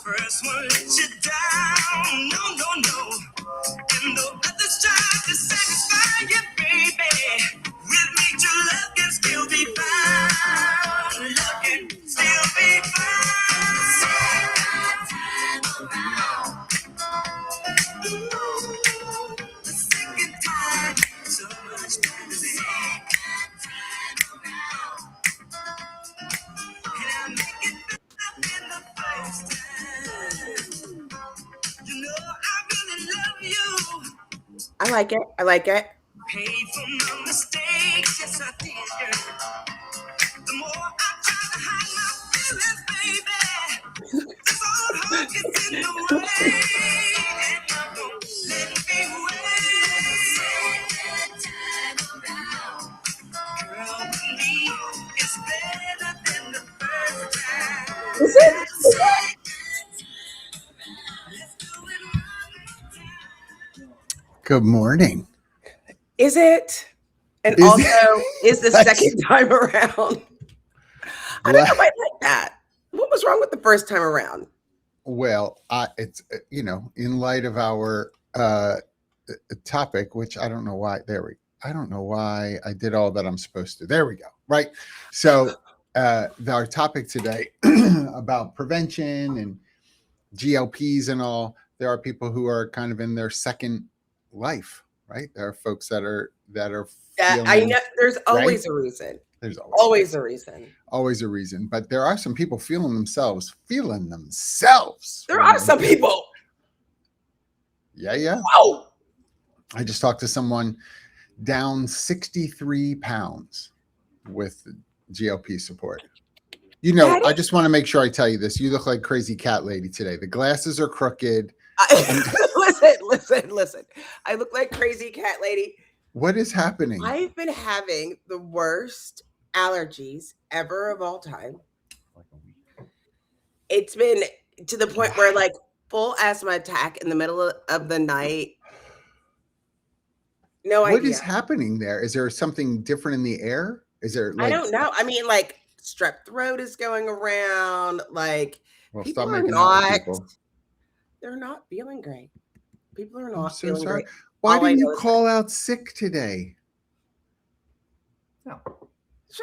First one let you down, no, no, no. And the others try to satisfy you, baby. With me, true love can still be found. Love can still be found. Second time around. Ooh, the second time. So much time to be. Second time around. And I make it better than the first time. You know I really love you. I like it. I like it. Paid for my mistakes, yes I did, girl. The more I try to hide my feelings, baby, this old heart gets in the way, and I won't let it be way. Second time around, girl, with me, it's better than the first time. Is it? Second time around, let's do it one more time. Good morning. Is it? And Is also, it? is the second time around? I don't know if I like that. What was wrong with the first time around? Well, it's in light of our topic, which I don't know why. I don't know why I did all that I'm supposed to. There we go. Right. So our topic today about prevention and GLPs and all. There are people who are kind of in their second life, right? There are folks that are I know there's always right? a reason. There's Always a reason. always a reason, but there are some people feeling themselves. There are some people. Yeah. Wow. I just talked to someone down 63 pounds with GLP support. I just want to make sure I tell you this. You look like crazy cat lady today. The glasses are crooked. Listen. I look like crazy cat lady. What is happening? I've been having the worst allergies ever of all time. It's been to the point where like full asthma attack in the middle of the night. No idea. What is happening there? Is there something different in the air? Is there I don't know. I mean, like strep throat is going around. Like people are not. They're not feeling great. People are not feeling great. Why didn't you call out sick today? No.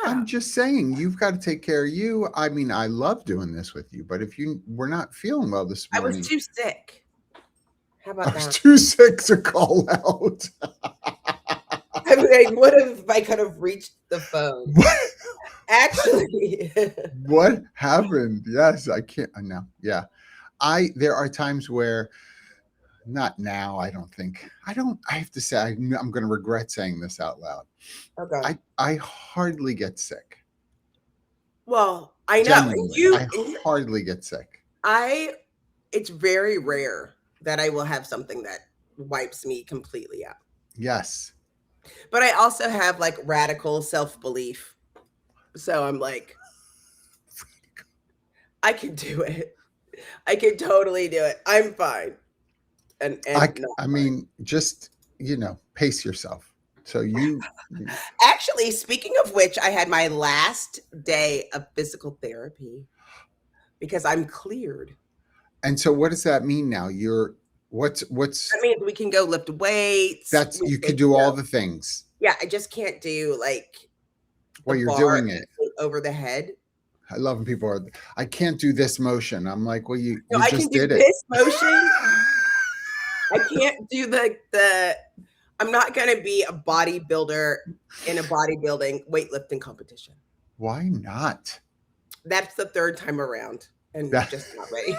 I'm just saying, you've got to take care of you. I mean, I love doing this with you, but if you were not feeling well this morning. I was too sick. How about that? I was too sick to call out. I mean, what if I could have reached the phone? Actually. What happened? Yes, I can't. No. Yeah. There are times where, not now, I don't think. I have to say, I'm going to regret saying this out loud. Okay. I hardly get sick. Well, I know. I hardly get sick. It's very rare that I will have something that wipes me completely out. Yes. But I also have like radical self-belief. So I'm like, I can do it. I can totally do it. I'm fine. And I mean, just, pace yourself. So you actually, speaking of which, I had my last day of physical therapy because I'm cleared. And so what does that mean now? What's that means we can go lift weights. You can do all the things. Yeah, I just can't do like you're doing it over the head. I love when people are, I can't do this motion. I'm like, well, you I just can do did this motion. I can't do the I'm not going to be a bodybuilder in a bodybuilding weightlifting competition. Why not? That's the third time around, and just not ready.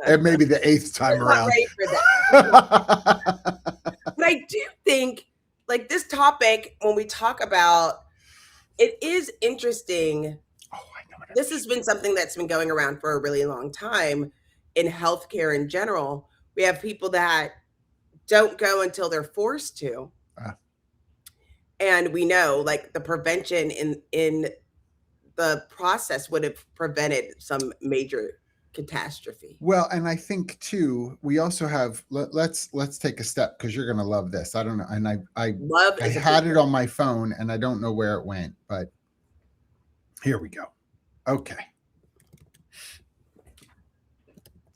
And maybe the 8th time around. Not ready for that. But I do think, like, this topic, when we talk about, it is interesting. Oh, I know. This has been something that's been going around for a really long time in healthcare in general. We have people that don't go until they're forced to. And we know, like, the prevention in the process would have prevented some major catastrophe. Well, and I think too, we also have, let's take a step, because you're going to love this. I don't know. And I had it on my phone and I don't know where it went, but here we go. Okay.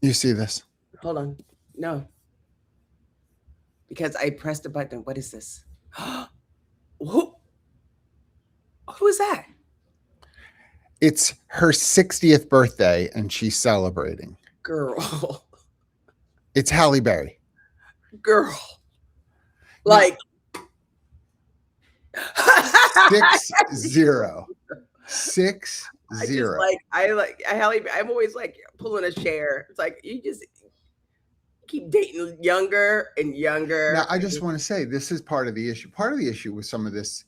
You see this? Hold on. No, because I pressed a button. What is this? who, who is that? It's her 60th birthday and she's celebrating. Girl. It's Halle Berry. Girl. Now, Like 6-0. 6-0. I just I'm always like pulling a chair. It's like you just keep dating younger and younger. Now, I just want to say this is part of the issue. Part of the issue with some of this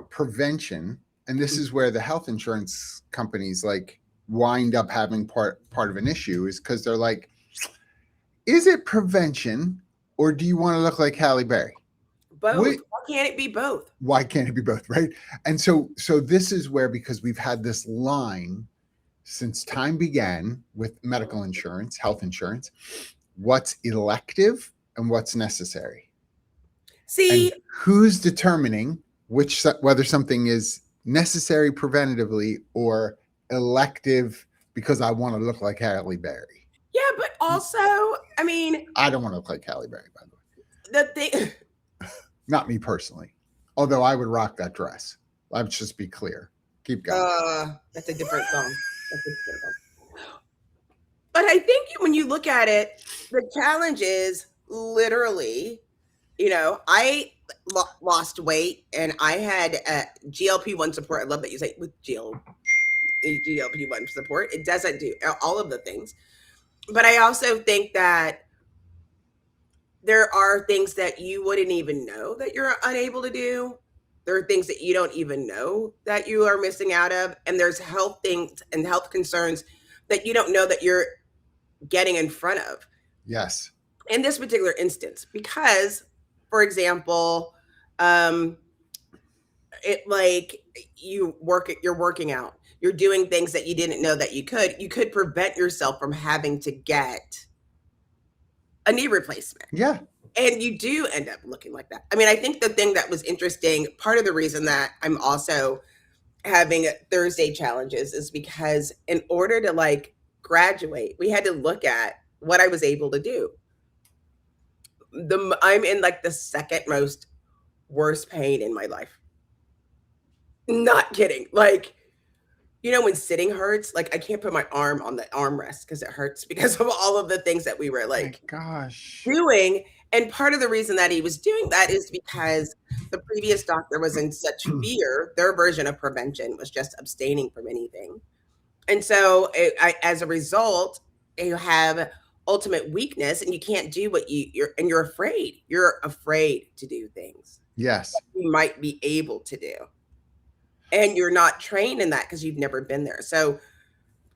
prevention, and this is where the health insurance companies like wind up having part of an issue, is because they're like, is it prevention or do you want to look like Halle Berry? Both. Why can't it be both? Why can't it be both? Right. And so this is where, because we've had this line since time began with medical insurance, health insurance, what's elective and what's necessary. See, and who's determining whether something is necessary preventatively or elective because I want to look like Halle Berry? Yeah, but also, I mean, I don't want to look like Halle Berry, by the way. The thing, not me personally, although I would rock that dress. Let's just be clear. Keep going. That's a different song. But I think when you look at it, the challenge is literally, I lost weight and I had GLP-1 support. I love that you say with GLP-1 support. It doesn't do all of the things. But I also think that there are things that you wouldn't even know that you're unable to do. There are things that you don't even know that you are missing out of. And there's health things and health concerns that you don't know that you're getting in front of. Yes. In this particular instance, because, for example, you're working out, you're doing things that you didn't know that you could prevent yourself from having to get a knee replacement. Yeah. And you do end up looking like that. I mean, I think the thing that was interesting, part of the reason that I'm also having Thursday challenges is because in order to graduate, we had to look at what I was able to do. I'm in the second most worst pain in my life. Not kidding. When sitting hurts, I can't put my arm on the armrest because it hurts because of all of the things that we were doing. And part of the reason that he was doing that is because the previous doctor was in such fear. Their version of prevention was just abstaining from anything. And so as a result, you have ultimate weakness and you can't do what you're afraid. You're afraid to do things. Yes. You might be able to do. And you're not trained in that because you've never been there. So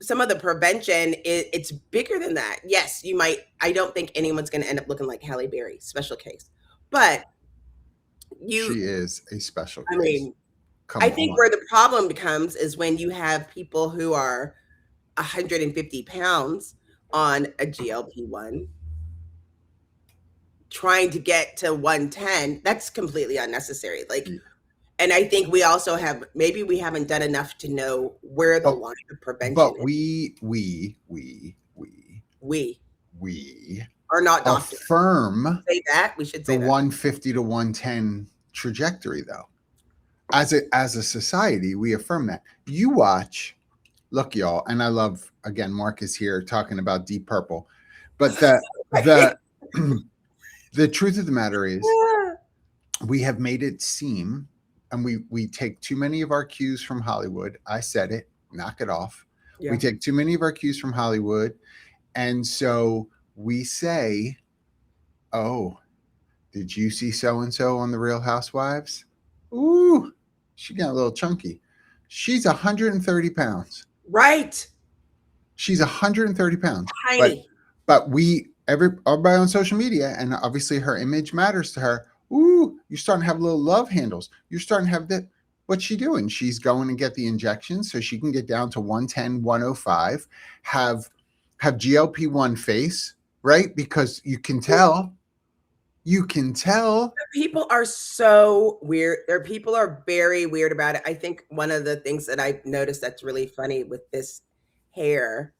some of the prevention, it's bigger than that. Yes, you might. I don't think anyone's going to end up looking like Halle Berry, special case. But she is a special case. I mean, I think where the problem becomes is when you have people who are 150 pounds on a GLP-1 trying to get to 110. That's completely unnecessary. And I think we also maybe we haven't done enough to know where the line of prevention but is. we are not doctors. Affirm say that. We should say the 150 to 110 trajectory, though. As a society, we affirm that. You watch, look, y'all, and I love, again, Mark is here talking about Deep Purple. But the truth of the matter is we have made it seem, and we take too many of our cues from Hollywood. I said it, knock it off. Yeah. We take too many of our cues from Hollywood. And so we say, oh, did you see so-and-so on The Real Housewives? Ooh, she got a little chunky. She's 130 pounds. Right. She's 130 pounds. Tiny. But everybody on social media, and obviously her image matters to her. Ooh, you're starting to have little love handles. You're starting to have that. What's she doing? She's going to get the injections so she can get down to 110, 105, have GLP-1 face, right? Because you can tell. People are so weird. People are very weird about it. I think one of the things that I've noticed that's really funny with this hair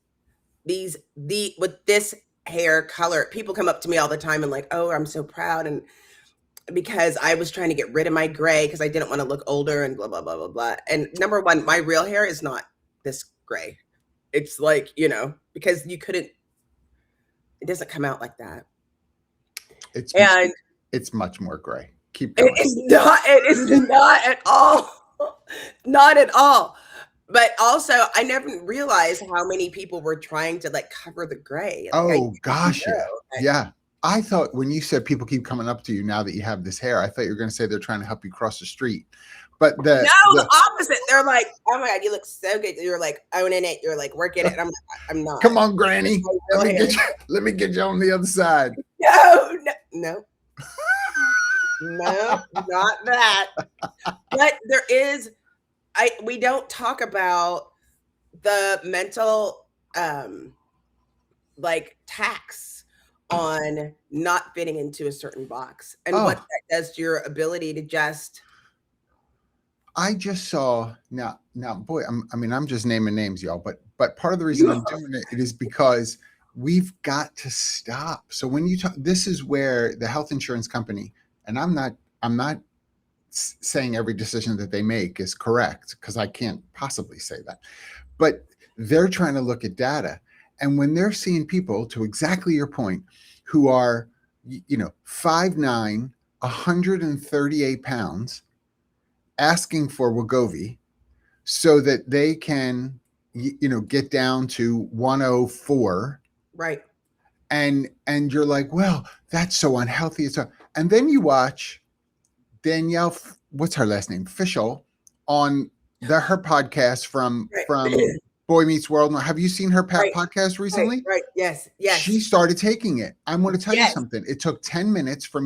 with this hair color, people come up to me all the time and like, oh, I'm so proud. And because I was trying to get rid of my gray because I didn't want to look older and blah, blah, blah, blah, blah. And number one, my real hair is not this gray. It's like, because it doesn't come out like that. It's much more gray. Keep going. It is not at all. Not at all. But also, I never realized how many people were trying to like cover the gray. Oh gosh, yeah. I thought when you said people keep coming up to you now that you have this hair, I thought you were going to say they're trying to help you cross the street. But the opposite. They're like, "Oh my God, you look so good." You're like owning it. You're like working it. And I'm not. Come on, Granny. Let me get you on the other side. No, not that. But there is. We don't talk about the mental like tax on not fitting into a certain box and what that does to your ability to just. I just saw now boy, I'm just naming names, y'all, but part of the reason I'm doing it is because we've got to stop. So when you talk, this is where the health insurance company, and I'm not saying every decision that they make is correct because I can't possibly say that, but they're trying to look at data. And when they're seeing people, to exactly your point, who are, 5'9", 138 pounds, asking for Wegovy so that they can, get down to 104. Right. And you're like, well, that's so unhealthy. And then you watch Danielle, what's her last name? Fishel, on her podcast from Boy Meets World. Have you seen her podcast recently? Right. Yes. She started taking it. I'm going to tell you something. It took 10 minutes for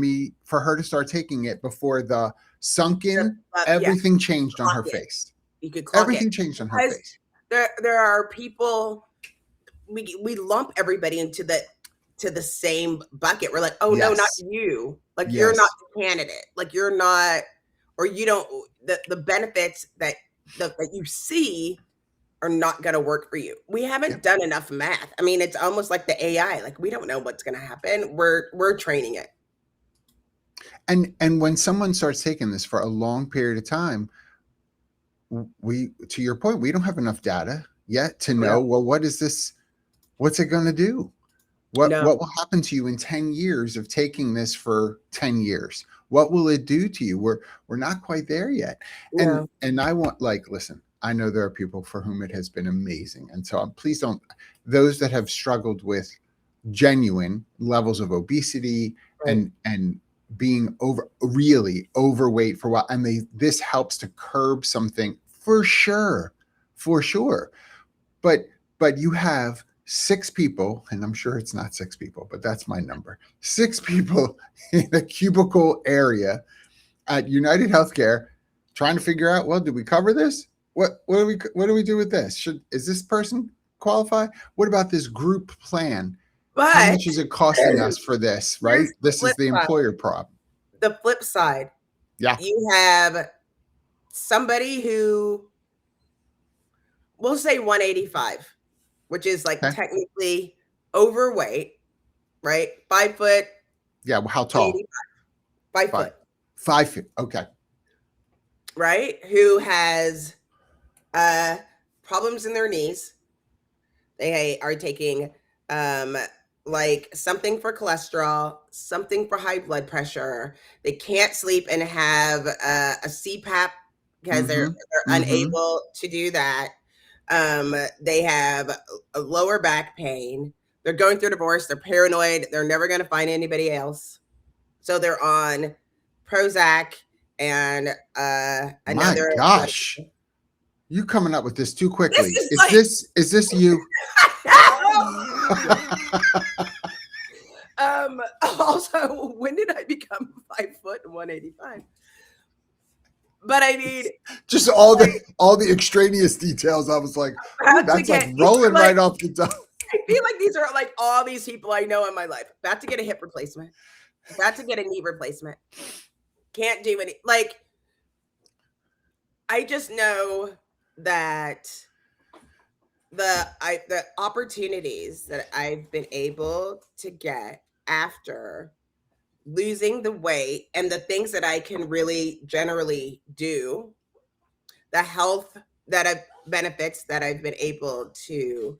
her to start taking it before the sunk in. Everything changed on her face. You could clock everything changed on her face. There are people. We lump everybody into the same bucket. We're like, oh no, not you. Like you're not the candidate. Like you're not, or you don't. The benefits that you see are not going to work for you. We haven't done enough math. I mean, it's almost like the AI. Like we don't know what's going to happen. We're training it. And when someone starts taking this for a long period of time, to your point, we don't have enough data yet to know, well, what is this? What's it going to do? What will happen to you in 10 years of taking this for 10 years? What will it do to you? We're not quite there yet. And I want, listen, I know there are people for whom it has been amazing. And so please don't, those that have struggled with genuine levels of obesity and being really overweight for a while, and this helps to curb something for sure. But you have 6 people, and I'm sure it's not 6 people, but that's my number. 6 people in a cubicle area at United Healthcare trying to figure out, well, do we cover this? What do we do with this? Is this person qualify? What about this group plan? But how much is it costing us for this? Right? This is the employer problem. The flip side. Yeah. You have somebody who, we'll say 185, which is technically overweight, right? 5 foot. Yeah. Well, how tall? 5 foot. 5 feet. Okay. Right. Who has problems in their knees. They are taking something for cholesterol, something for high blood pressure. They can't sleep and have a CPAP because they're unable to do that. They have a lower back pain. They're going through divorce. They're paranoid. They're never going to find anybody else. So they're on Prozac and another. My gosh. You coming up with this too quickly. Is this you? Also, when did I become 5 foot and 185? But I need just all the extraneous details. I was like, that's rolling right off the top. I feel like these are all these people I know in my life. About to get a hip replacement. About to get a knee replacement. Can't do any. I just know that the opportunities that I've been able to get after losing the weight and the things that I can really generally do, the health that I've benefits that I've been able to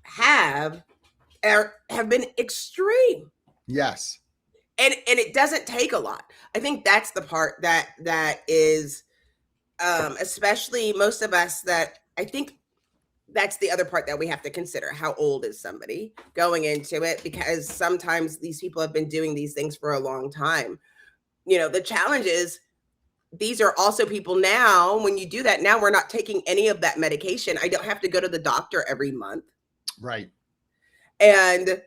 have have been extreme. Yes. And it doesn't take a lot. I think that's the part that is especially most of us, that I think that's the other part that we have to consider. How old is somebody going into it? Because sometimes these people have been doing these things for a long time. The challenge is these are also people now, when you do that, now we're not taking any of that medication. I don't have to go to the doctor every month. Right. And,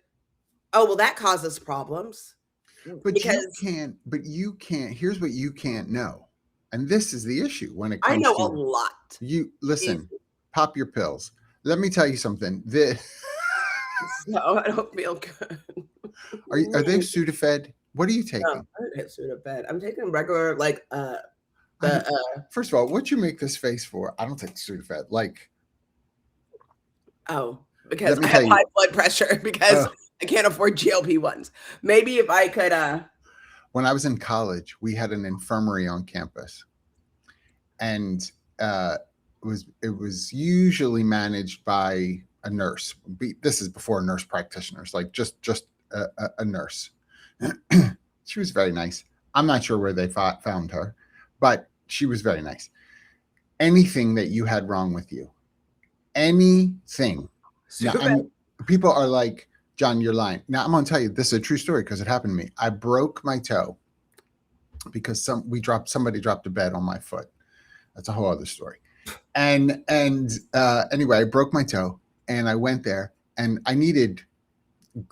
oh, well, that causes problems. But Because you can't, here's what you can't know. And this is the issue when it I comes know a to lot. you. Listen, Easy. pop your pills. Let me tell you something. No, I don't feel good. Are they Sudafed? What are you No, taking? I don't have Sudafed. I'm taking regular, like, First of all, what you make this face for? I don't take Sudafed. Like, because let me I have tell high you, blood pressure, because I can't afford GLP-1s. Maybe if I could, when I was in college, we had an infirmary on campus, and it was usually managed by a nurse. This is before nurse practitioners, like just a nurse. She was very nice. I'm not sure where they found her, but she was very nice. Anything that you had wrong with you, anything. Now, people are like, John, you're lying. Now, I'm going to tell you, this is a true story because it happened to me. I broke my toe because somebody dropped a bed on my foot. That's a whole other story. And anyway, I broke my toe and I went there and I needed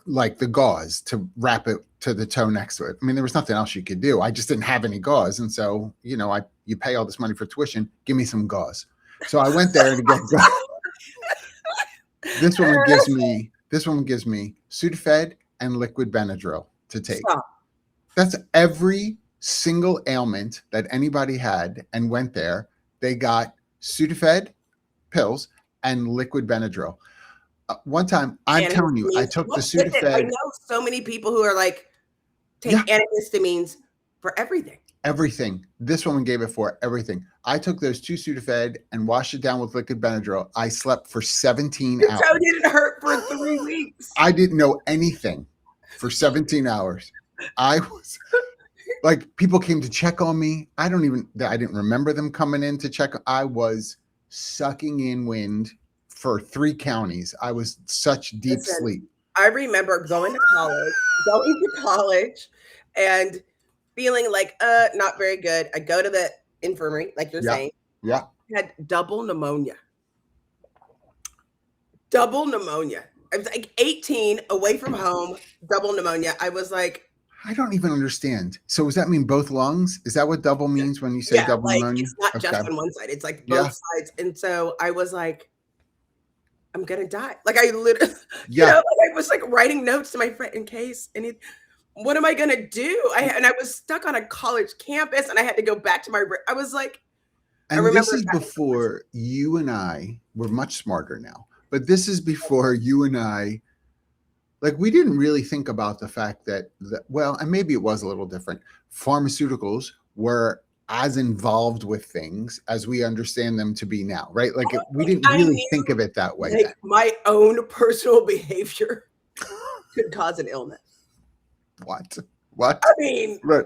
like the gauze to wrap it to the toe next to it. I mean, there was nothing else you could do. I just didn't have any gauze. And so, you pay all this money for tuition, give me some gauze. So I went there to get gauze. This woman gives me Sudafed and liquid Benadryl to take. Stop. That's every single ailment that anybody had and went there. They got Sudafed pills and liquid Benadryl. One time, I'm telling you, I took the Sudafed. I know so many people who are like, take antihistamines for everything. Everything. This woman gave it for everything. I took those 2 Sudafed and washed it down with liquid Benadryl. I slept for 17 hours. Your toe didn't hurt for 3 weeks. I didn't know anything for 17 hours. I was like, people came to check on me. I didn't remember them coming in to check. I was sucking in wind for 3 counties. I was such deep sleep. I remember going to college and feeling like, not very good. I go to the infirmary, like you're saying. Yeah. I had double pneumonia. Double pneumonia. I was like 18, away from home, double pneumonia. I was like, I don't even understand. So does that mean both lungs? Is that what double means when you say double pneumonia? It's not just on one side. It's like both sides. And so I was like, I'm going to die. Like I literally, I was like writing notes to my friend in case anything. What am I going to do? I was stuck on a college campus and I had to go back to I was like, and this is before you and I were much smarter now, but this is before you and I, like, we didn't really think about the fact that well, and maybe it was a little different. Pharmaceuticals were as involved with things as we understand them to be now, right? Like we didn't really think of it that way. Like my own personal behavior could cause an illness. What? I mean, right.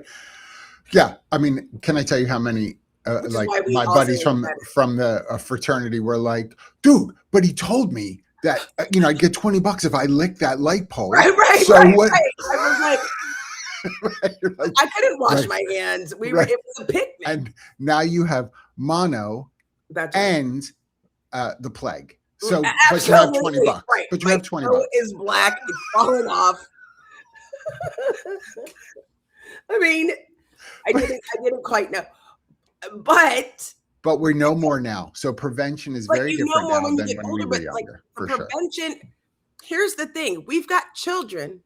Yeah. I mean, can I tell you how many like my buddies from the fraternity were like, dude, but he told me that I'd get $20 if I licked that light pole. Right. So what? Right. I was like, like, I couldn't wash my hands. It was a picnic. And now you have mono and the plague. So, but you have $20. Right. But you have $20. My is black. It's falling off. I mean, I didn't quite know, but we know more now. So prevention is very different now than when we were younger. For prevention, sure. Here's the thing: we've got children.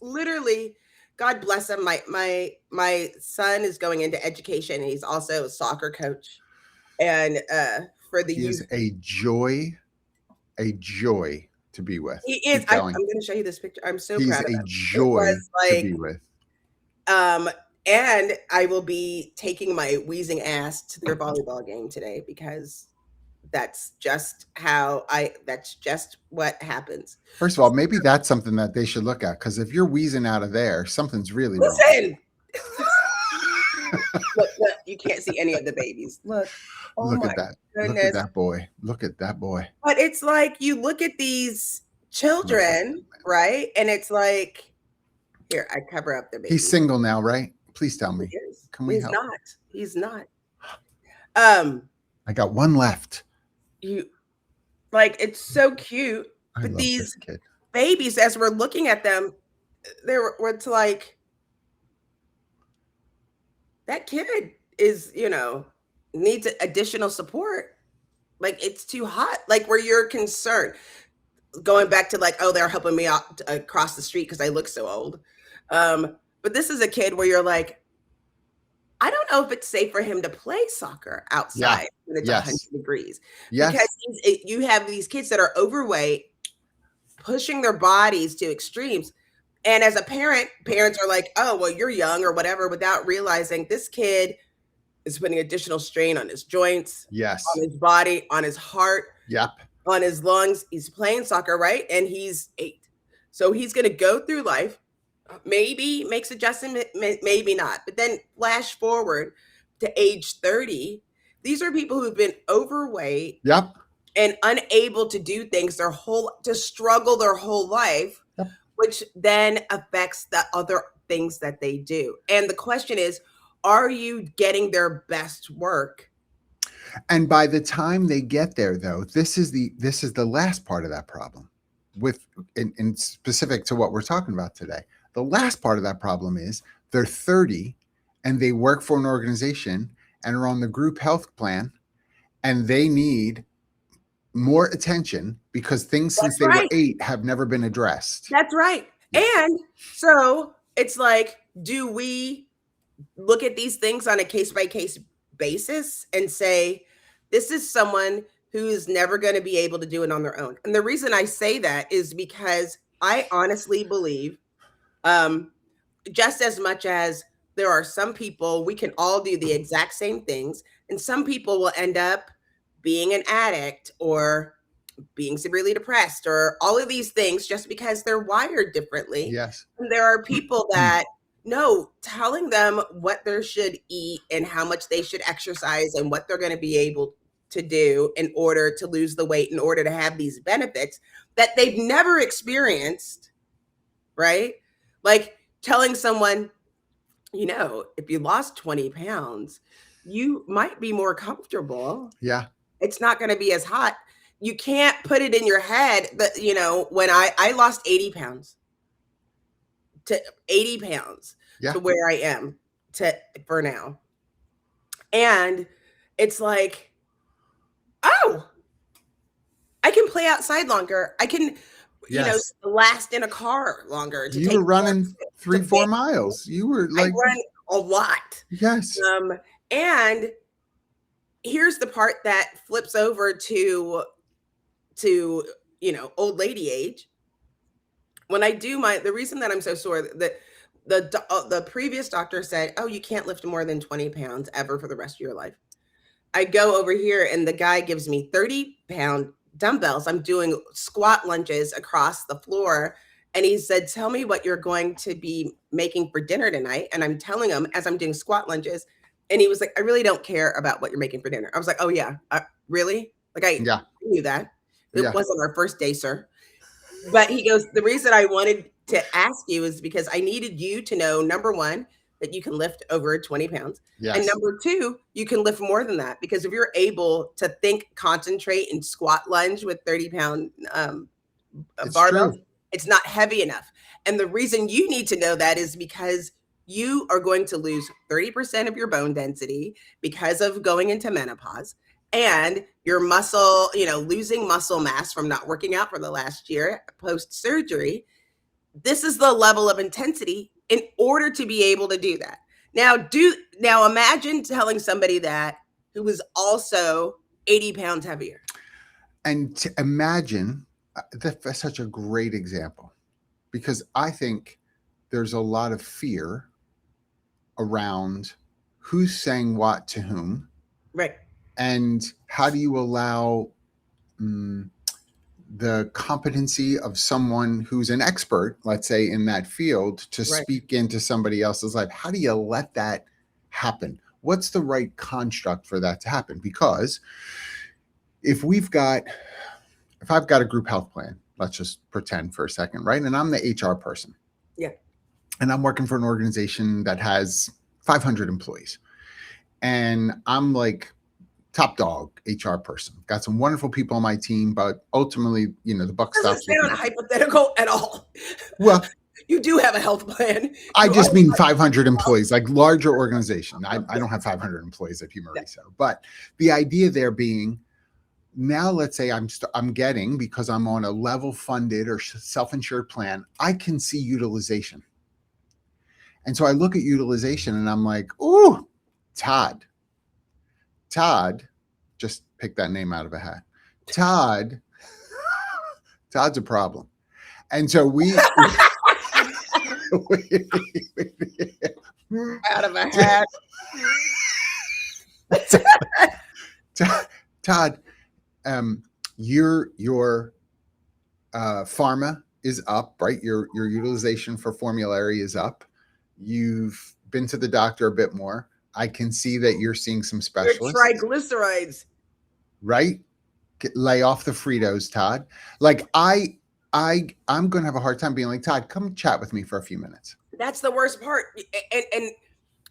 Literally, God bless him. My son is going into education, and he's also a soccer coach. And for the youth, is a joy a joy to be with. He is. Keep I'm going. going to show you this picture. I'm so He's proud of a him. It joy was to be like, with. and I will be taking my wheezing ass to their volleyball game today because that's just that's just what happens. First of all, maybe that's something that they should look at, because if you're wheezing out of there, something's really wrong. Listen, look, you can't see any of the babies. Look, oh Look my at that. goodness. Look at that boy. Look at that boy. But it's like you look at these children, right? And it's like, here, I cover up the baby. He's single now, right? Please tell me. Can we He's help? not. He's not. I got one left. You like, it's so cute. I But love these this kid. babies, as we're looking at them, it's like, that kid is, needs additional support. Like, it's too hot. Like, where you're concerned. Going back to like, oh, they're helping me out across the street because I look so old. But this is a kid where you're like, I don't know if it's safe for him to play soccer outside when it's 100 degrees. Yes. Because you have these kids that are overweight, pushing their bodies to extremes. And as a parent, parents are like, oh, well, you're young or whatever, without realizing this kid is putting additional strain on his joints, Yes. on his body, on his heart, Yep. on his lungs. He's playing soccer, right? And he's 8. So he's going to go through life, maybe makes adjustment, maybe not. But then flash forward to age 30. These are people who've been overweight Yep. and unable to do things to struggle their whole life, Yep. which then affects the other things that they do. And the question is, are you getting their best work? And by the time they get there, though, this is the last part of that problem, in specific to what we're talking about today. The last part of that problem is they're 30 and they work for an organization and are on the group health plan, and they need more attention because things since they were 8 have never been addressed. That's right. And so it's like, do we look at these things on a case-by-case basis and say, this is someone who is never going to be able to do it on their own? And the reason I say that is because I honestly believe, just as much as there are some people, we can all do the exact same things, and some people will end up being an addict or being severely depressed or all of these things just because they're wired differently. Yes. And there are people that, no, telling them what they should eat and how much they should exercise and what they're going to be able to do in order to lose the weight, in order to have these benefits that they've never experienced, right? Like telling someone, if you lost 20 pounds, you might be more comfortable. Yeah. It's not going to be as hot. You can't put it in your head that, when I lost 80 pounds to 80 pounds to where I am for now. And it's like, oh, I can play outside longer. I can, last in a car longer. You were running 3-4 miles. You were like, I run a lot. Yes. And here's the part that flips over to old lady age. When I do the reason that I'm so sore, that the previous doctor said, oh, you can't lift more than 20 pounds ever for the rest of your life. I go over here and the guy gives me 30-pound dumbbells. I'm doing squat lunges across the floor. And he said, tell me what you're going to be making for dinner tonight. And I'm telling him as I'm doing squat lunges. And he was like, I really don't care about what you're making for dinner. I was like, oh yeah, really? Like I knew that. It wasn't our first day, sir. But he goes, the reason I wanted to ask you is because I needed you to know, number one, that you can lift over 20 pounds. Yes. And number two, you can lift more than that. Because if you're able to think, concentrate, and squat lunge with 30-pound barbells, it's not heavy enough. And the reason you need to know that is because you are going to lose 30% of your bone density because of going into menopause. And your muscle, losing muscle mass from not working out for the last year post-surgery. This is the level of intensity in order to be able to do that. Now imagine telling somebody that who was also 80 pounds heavier. And to imagine that's such a great example, because I think there's a lot of fear around who's saying what to whom, Right. and how do you allow the competency of someone who's an expert, let's say, in that field, to Right. speak into somebody else's life. How do you let that happen? What's the right construct for that to happen? Because if I've got a group health plan, let's just pretend for a second, right? And I'm the HR person. Yeah. And I'm working for an organization that has 500 employees. And I'm like top dog HR person. Got some wonderful people on my team, but ultimately, the buck Doesn't stops with sound me. hypothetical at all. Well, you do have a health plan. I just mean 500 employees, like larger organization. I don't have 500 employees at Humor Reso, but the idea there being, now let's say I'm getting, because I'm on a level funded or self-insured plan, I can see utilization. And so I look at utilization and I'm like, ooh, Todd, just pick that name out of a hat. Todd's a problem. And so out of a hat. Todd, your pharma is up, right? Your utilization for formulary is up. You've been to the doctor a bit more. I can see that you're seeing some specialists. Your triglycerides. Right? Lay off the Fritos, Todd. Like I'm going to have a hard time being like, Todd, come chat with me for a few minutes. That's the worst part. And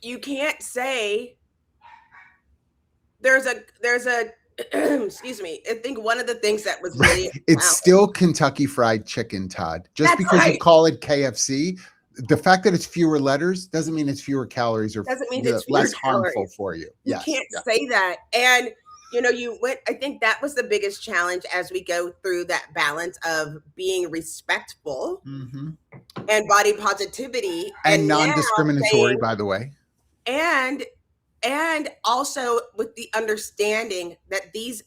you can't say there's a excuse me. I think one of the things that was really it's still Kentucky Fried Chicken, Todd. Just That's because right. you call it KFC, the fact that it's fewer letters doesn't mean it's fewer calories or doesn't mean it's fewer less harmful calories. for you. You can't say that. And I think that was the biggest challenge as we go through that balance of being respectful and body positivity and non-discriminatory, by the way. And also with the understanding that these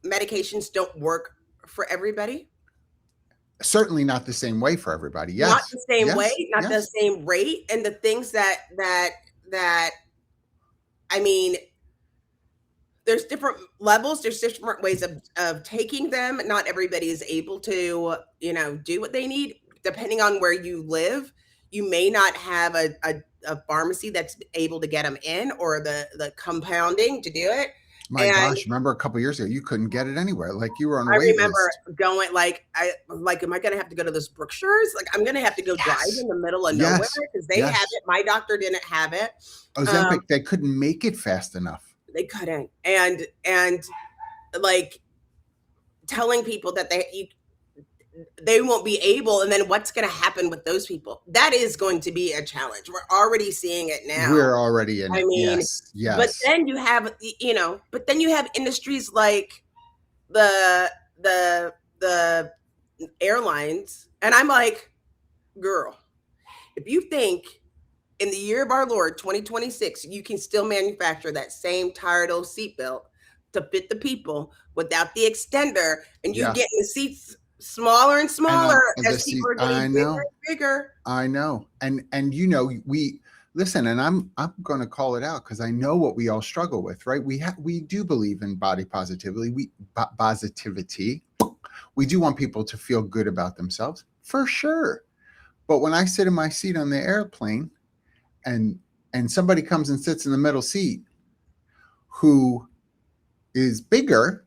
medications don't work for everybody. Certainly not the same way for everybody. Yes. Not the same way, not the same rate. And the things that I mean, there's different levels, there's different ways of taking them. Not everybody is able to, do what they need. Depending on where you live, you may not have a pharmacy that's able to get them in, or the compounding to do it. My gosh, remember a couple of years ago, you couldn't get it anywhere. Like you were on a wait remember list. Going am I going to have to go to this Brookshire's? Like, I'm going to have to go drive in the middle of nowhere because they have it. My doctor didn't have it. Ozempic, they couldn't make it fast enough. They couldn't. And like telling people that they won't be able, and then what's going to happen with those people? That is going to be a challenge. We're already seeing it now. We're already in it. I mean, yes. But then you have, industries like the airlines. And I'm like, girl, if you think in the year of our Lord, 2026, you can still manufacture that same tired old seatbelt to fit the people without the extender, and you getting the seats smaller and smaller as people are getting bigger and bigger. I know. And we listen, and I'm going to call it out because I know what we all struggle with, right? We do believe in body positivity. Positivity. We do want people to feel good about themselves, for sure. But when I sit in my seat on the airplane and somebody comes and sits in the middle seat who is bigger,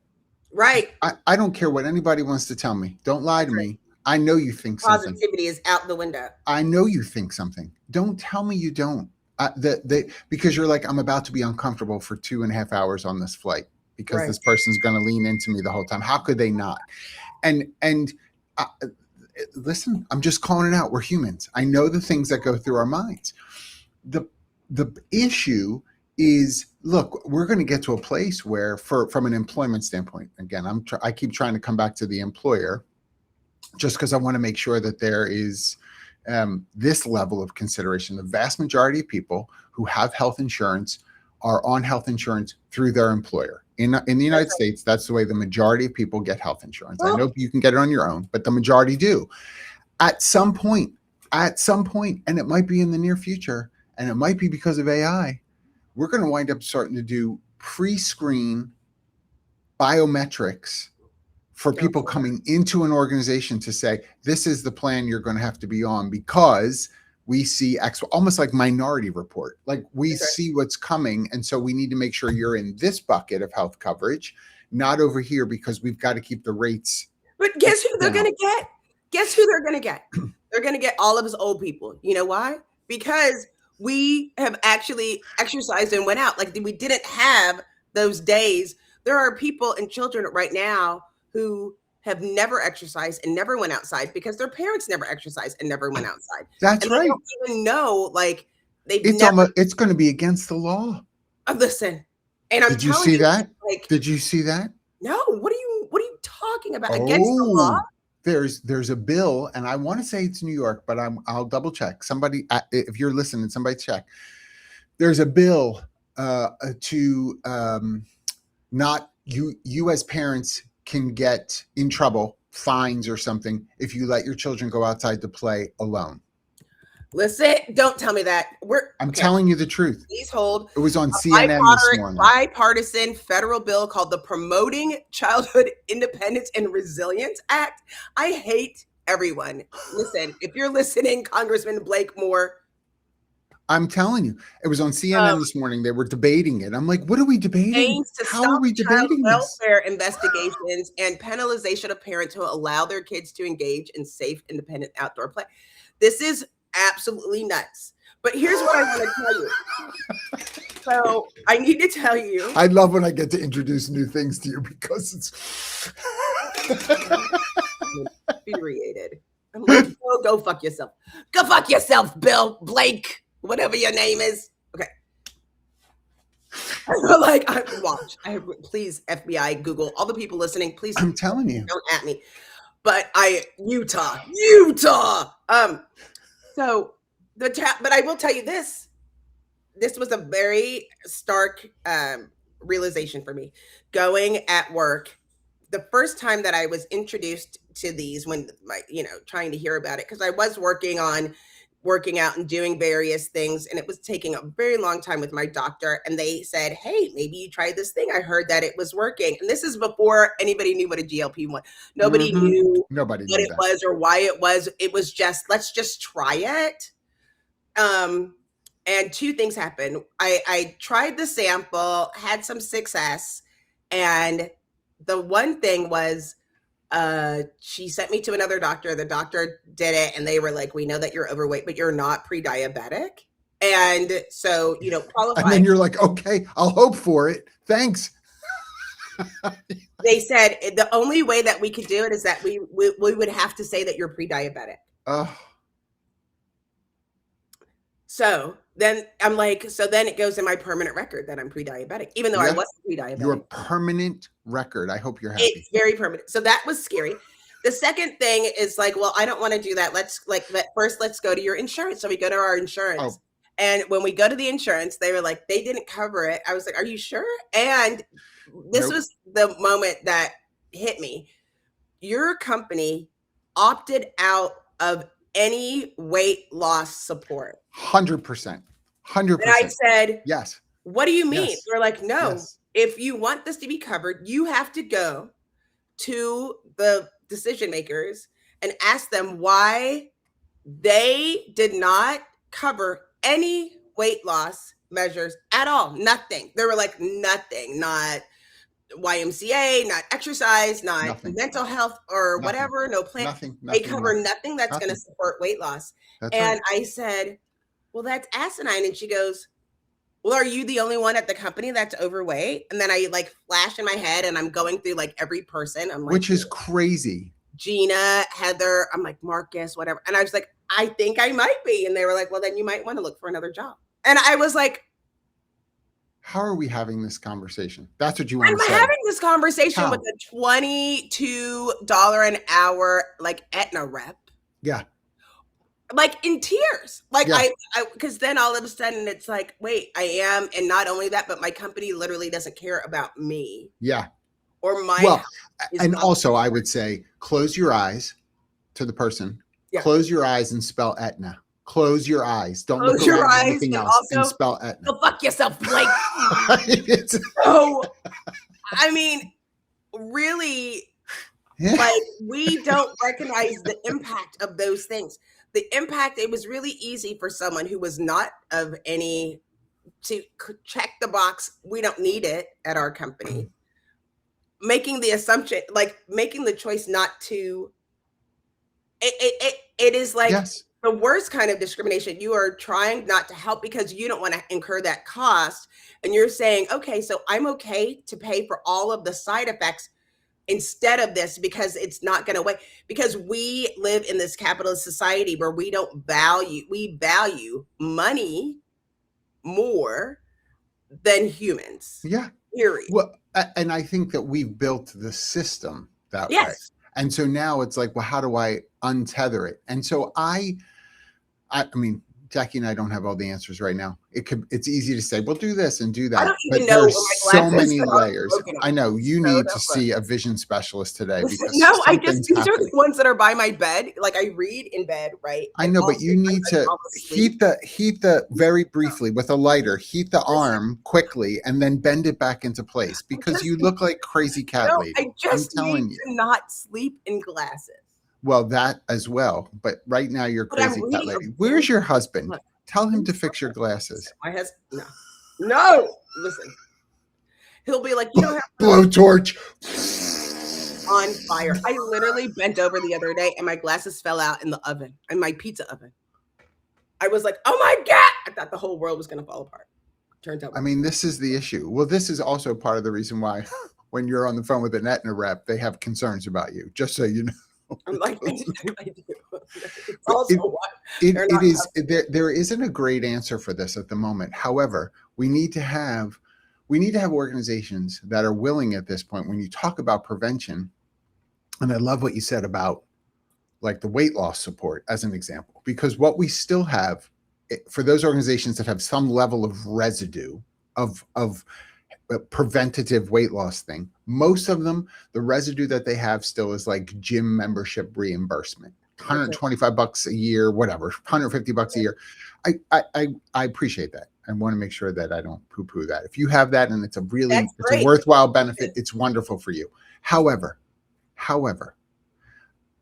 right? I don't care what anybody wants to tell me. Don't lie to me. I know you think something. Positivity is out the window. I know you think something. Don't tell me you don't. Because you're like, I'm about to be uncomfortable for 2.5 hours on this flight because this person's going to lean into me the whole time. How could they not? And listen, I'm just calling it out. We're humans. I know the things that go through our minds. The issue is, look, we're going to get to a place where, from an employment standpoint, again, I keep trying to come back to the employer, just because I want to make sure that there is this level of consideration. The vast majority of people who have health insurance are on health insurance through their employer. In the United States, that's the way the majority of people get health insurance. I know you can get it on your own, but the majority do. At some point, and it might be in the near future, and it might be because of AI, we're going to wind up starting to do pre-screen biometrics for people coming into an organization to say, this is the plan you're going to have to be on, because we see almost like Minority Report. Like we see what's coming. And so we need to make sure you're in this bucket of health coverage, not over here, because we've got to keep the rates. But guess who they're going to get? Guess who they're going to get? They're going to get all of us old people. You know why? Because we have actually exercised and went out. Like we didn't have those days. There are people and children right now who have never exercised and never went outside because their parents never exercised and never went outside. That's right. They don't even know, like it's going to be against the law. Listen, and did you see that? Like, did you see that? No. What are you talking about? Against the law? There's a bill, and I want to say it's New York, but I'll double check. Somebody, if you're listening, somebody check. There's a bill to not you as parents can get in trouble, fines or something, if you let your children go outside to play alone. Listen, don't tell me that. I'm telling you the truth. Please hold. It was on CNN this morning. Bipartisan federal bill called the Promoting Childhood Independence and Resilience Act. I hate everyone. Listen, if you're listening, Congressman Blake Moore, I'm telling you, it was on CNN this morning. They were debating it. I'm like, what are we debating? How are we debating this? Welfare investigations and penalization of parents who allow their kids to engage in safe, independent outdoor play. This is absolutely nuts. But here's what I want to tell you. So I need to tell you. I love when I get to introduce new things to you because it's infuriated. I'm like, oh, go fuck yourself. Go fuck yourself, Bill Blake. Whatever your name is. Okay. Like, watch. Please, FBI, Google, all the people listening, please. I'm telling you. Don't at me. But Utah. So but I will tell you this. This was a very stark realization for me. Going at work, the first time that I was introduced to these, when trying to hear about it, because I was working out and doing various things, and it was taking a very long time with my doctor, and they said, hey, maybe you try this thing. I heard that it was working. And this is before anybody knew what a GLP-1. Nobody knew what it was or why it was. It was just, let's just try it. And two things happened. I tried the sample, had some success, and the one thing was, she sent me to another doctor. The doctor did it, and they were like, we know that you're overweight, but you're not pre-diabetic. And so, qualified. And then you're like, okay, I'll hope for it. Thanks. They said the only way that we could do it is that we would have to say that you're pre-diabetic. Oh. So then I'm like, so then it goes in my permanent record that I'm pre-diabetic, even though I wasn't pre-diabetic. Your permanent record. I hope you're happy. It's very permanent. So that was scary. The second thing is like, well, I don't want to do that. Let's go to your insurance. So we go to our insurance. Oh. And when we go to the insurance, they were like, they didn't cover it. I was like, are you sure? And this was the moment that hit me. Your company opted out of any weight loss support. 100%. And I said, yes. What do you mean? Yes. They're like, no, yes. If you want this to be covered, you have to go to the decision makers and ask them why they did not cover any weight loss measures at all. Nothing. They were like, nothing, not YMCA, not exercise, not mental health or whatever, no plan. Nothing, they cover nothing that's going to support weight loss. That's and right. I said, well, that's asinine. And she goes, well, are you the only one at the company that's overweight? And then I like flash in my head and I'm going through like every person. I'm like, which is crazy. Gina, Heather, I'm like, Marcus, whatever. And I was like, I think I might be. And they were like, well, then you might want to look for another job. And I was like, how are we having this conversation? That's what you want to say. I'm having this conversation with a $22 an hour, like Aetna rep. Yeah. like in tears. Like Yeah. because then all of a sudden it's like, wait, I am, and not only that, but my company literally doesn't care about me. Yeah. Or my Well, health is and not also I important. would say close your eyes to the person. Yeah. Close your eyes and spell Aetna. Close your eyes. Don't look Close your around at eyes, anything but else and also spell Aetna. go fuck yourself, Blake. It's- So, I mean, really, yeah. like, we don't recognize the impact of those things. The impact, it was really easy for someone who was not of any to check the box, we don't need it at our company. Making the assumption, like making the choice not to, it is like Yes. the worst kind of discrimination. You are trying not to help because you don't want to incur that cost. And you're saying, okay, so I'm okay to pay for all of the side effects instead of this because it's not going to wait. Because we live in this capitalist society where we value money more than humans. Yeah. Period. Well, and I think that we've built the system that way. Yes. And so now it's like, well, how do I untether it? And so I mean, Jackye and I don't have all the answers right now. It's easy to say, well, do this and do that. I don't But even know where there's my so glasses many are layers. broken. I know you So need to don't see a vision specialist today because No, I something's just, these are happening. the ones that are by my bed. Like I read in bed, right? I And know, but also you need I to fall asleep. heat the very briefly with a lighter, heat the arm quickly and then bend it back into place because you look like crazy cat No, lady. I just I'm telling need you. to not sleep in glasses. Well, that as well. But right now you're But I'm crazy cat reading a lady. Where's your husband? Look. Tell him to fix your glasses. My husband, no, listen. He'll be like, you don't have Blowtorch. on fire. I literally bent over the other day and my glasses fell out in the oven, in my pizza oven. I was like, oh my God. I thought the whole world was going to fall apart. Turns out. I mean, this is the issue. Well, this is also part of the reason why when you're on the phone with an Aetna rep, they have concerns about you, just so you know. I'm like, I do. It's also why there isn't a great answer for this at the moment. However, we need to have organizations that are willing at this point when you talk about prevention. And I love what you said about like the weight loss support as an example, because what we still have for those organizations that have some level of residue of preventative weight loss thing, most of them, the residue that they have still is like gym membership reimbursement, $125 a year, whatever, $150 a year. I appreciate that. I want to make sure that I don't poo-poo that. If you have that and it's a worthwhile benefit, it's wonderful for you. However,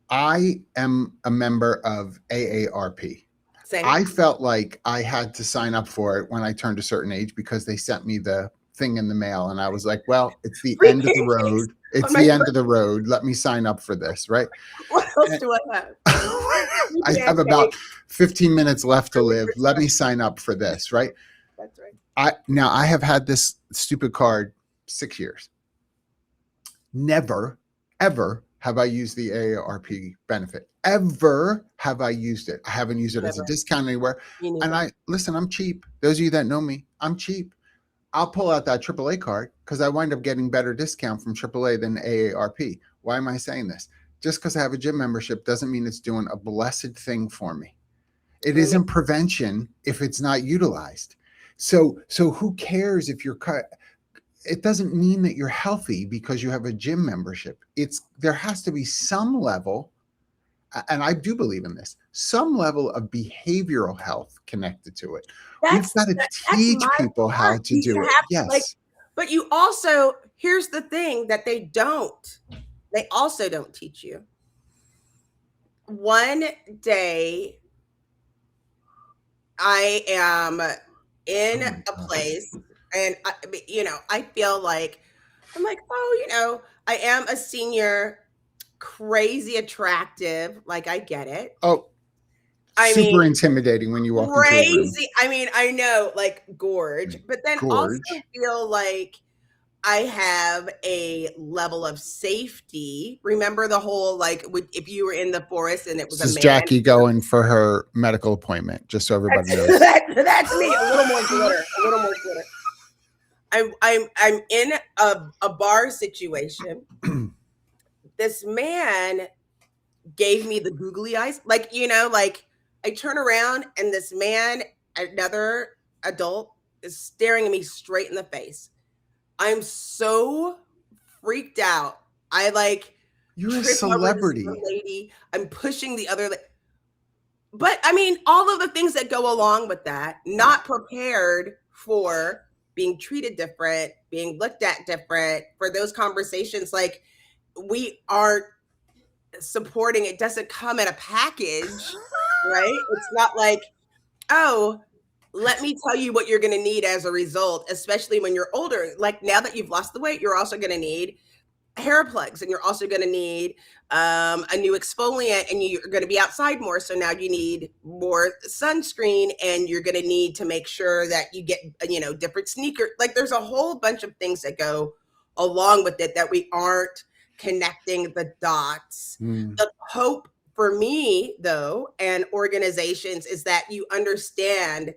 I am a member of AARP. Same. I felt like I had to sign up for it when I turned a certain age because they sent me the thing in the mail and I was like, well, it's the end of the road. It's the end of the road. Let me sign up for this, right? What else do I have? I have about 15 minutes left to live. Let me sign up for this, right? That's right. I have had this stupid card 6 years. Never, ever have I used the AARP benefit. Ever have I used it. I haven't used it as a discount anywhere. And I'm cheap. Those of you that know me, I'm cheap. I'll pull out that AAA card because I wind up getting better discount from AAA than AARP. Why am I saying this? Just because I have a gym membership doesn't mean it's doing a blessed thing for me. It isn't prevention if it's not utilized. So who cares if you're cut? It doesn't mean that you're healthy because you have a gym membership. There has to be some level, and I do believe in this, some level of behavioral health connected to it. We've got to teach people how to do it. Yes. But you also, here's the thing that they also don't teach you. One day I am in a place and I feel like, I'm like, oh, I am a senior, crazy attractive. Like, I get it. Oh, super intimidating when you walk into a room. Crazy. I mean, I know, like, gorge, but then also feel like I have a level of safety. Remember the whole, like, if you were in the forest and it was this is Jackye going for her medical appointment, just so everybody knows. That's me. A little more glitter. I'm in a bar situation. This man gave me the googly eyes, like, I turn around and this man, another adult, is staring at me straight in the face. I'm so freaked out. I like You're a trip over this celebrity. one lady. I'm pushing the other. But I mean, all of the things that go along with that, not prepared for being treated different, being looked at different, for those conversations. Like, we aren't supporting, it doesn't come in a package, right? It's not like, oh, let me tell you what you're going to need as a result, especially when you're older. Like, now that you've lost the weight, you're also going to need hair plugs, and you're also going to need a new exfoliant, and you're going to be outside more, so now you need more sunscreen, and you're going to need to make sure that you get different sneakers. Like, there's a whole bunch of things that go along with it that we aren't connecting the dots. The hope for me, though, and organizations, is that you understand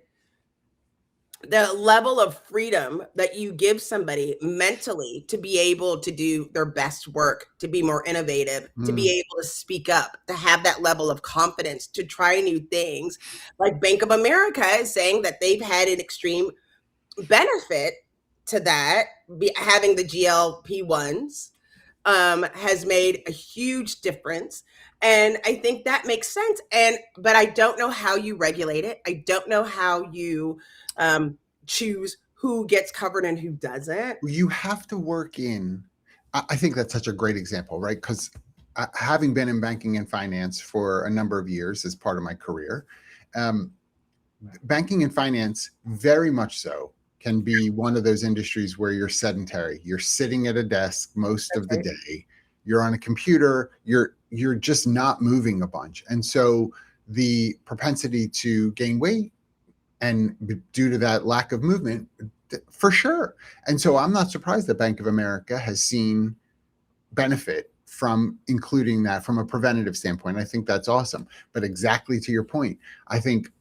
the level of freedom that you give somebody mentally to be able to do their best work, to be more innovative, to be able to speak up, to have that level of confidence, to try new things. Like Bank of America is saying that they've had an extreme benefit to that, having the GLP-1s has made a huge difference. And I think that makes sense. But I don't know how you regulate it. I don't know how you choose who gets covered and who doesn't. You have to work in, I think that's such a great example, right? Because having been in banking and finance for a number of years as part of my career, banking and finance, very much so, can be one of those industries where you're sedentary. You're sitting at a desk most of the day. You're on a computer. You're just not moving a bunch. And so the propensity to gain weight, and due to that lack of movement, for sure. And so I'm not surprised that Bank of America has seen benefit from including that from a preventative standpoint. I think that's awesome. But exactly to your point, I think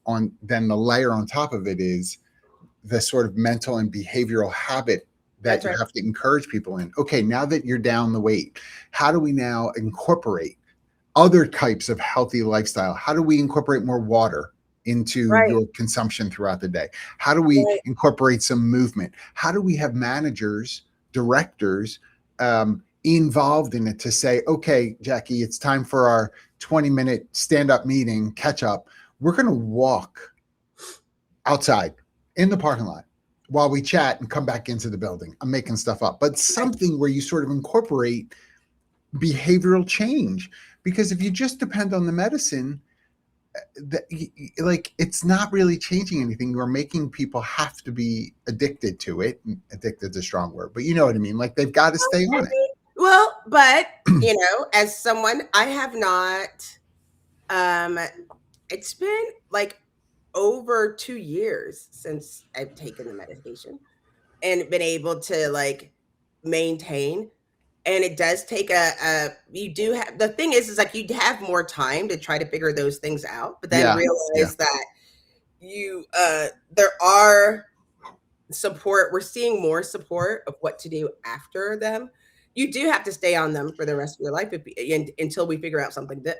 then the layer on top of it is the sort of mental and behavioral habit that you have to encourage people in. Okay, now that you're down the weight, how do we now incorporate other types of healthy lifestyle? How do we incorporate more water into your consumption throughout the day? How do we incorporate some movement? How do we have managers, directors involved in it to say, okay, Jackye, it's time for our 20-minute stand-up meeting, catch up. We're going to walk outside in the parking lot while we chat and come back into the building. I'm making stuff up, but something where you sort of incorporate behavioral change. Because if you just depend on the medicine, it's not really changing anything. You're making people have to be addicted to it. Addicted's a strong word, but you know what I mean? Like, they've got to stay on it. Well, but as someone, I have not, it's been like over 2 years since I've taken the medication and been able to like maintain. And it does take you do have, the thing is like you have more time to try to figure those things out, but then realize that there are support. We're seeing more support of what to do after them. You do have to stay on them for the rest of your life until we figure out something that